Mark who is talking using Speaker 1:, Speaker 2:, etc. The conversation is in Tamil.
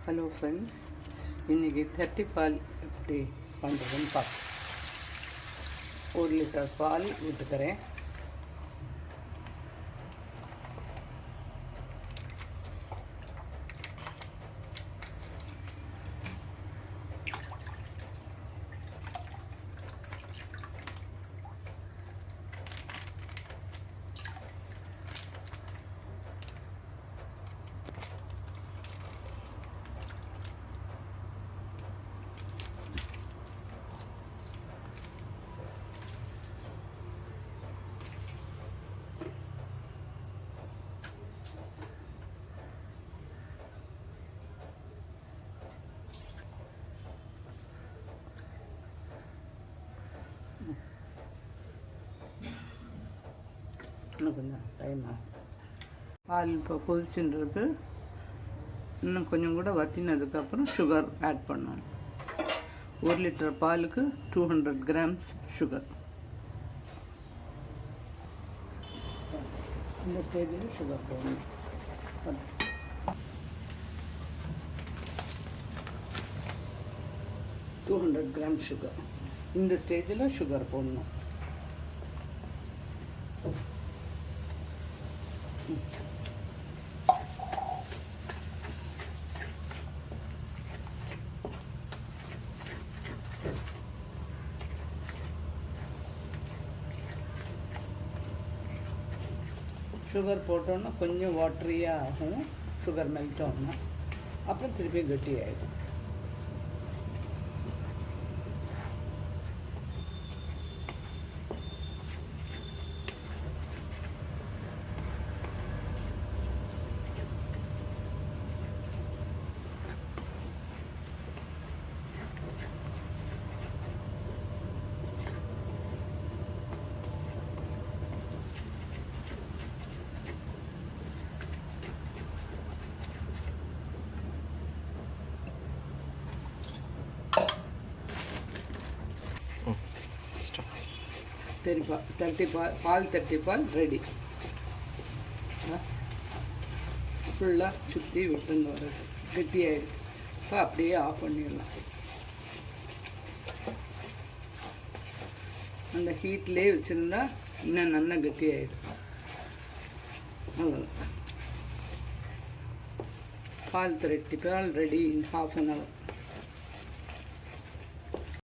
Speaker 1: ஹலோ ஃப்ரெண்ட்ஸ், இன்றைக்கி திரட்டி பால் எப்படி பண்ணுறதுன்னு பார்க்கலாம். 1 லிட்டர் பால் விட்டுக்கிறேன். இன்னும் கொஞ்சம் டைம் ஆகும். பால் இப்போ கொதிச்சுன்றது. இன்னும் கொஞ்சம் கூட வற்றினதுக்கப்புறம் சுகர் ஆட் பண்ணணும். 1 லிட்டர் பாலுக்கு 200 கிராம்ஸ் சுகர். இந்த ஸ்டேஜில் சுகர் போடணும். 200 கிராம் சுகர். இந்த ஸ்டேஜில் சுகர் போடணும். சுகர் போட்டோன்னா கொஞ்சம் வாட்டரியாக ஆகும். சுகர் மெல்ட் ஆகணும், அப்புறம் திருப்பி கட்டி ஆகிடும். திரட்டி பால் ரெடி. ஃபுல்லாக சுற்றி விட்டுன்னு வர கெட்டியாயிடுது. இப்போ அப்படியே ஆஃப் பண்ணிடலாம். அந்த ஹீட்லேயே வச்சுருந்தா இன்னும் நல்லா கெட்டியாயிடும். அவ்வளோதான். பால் திரட்டி பால் ரெடி இன் ½ an hour.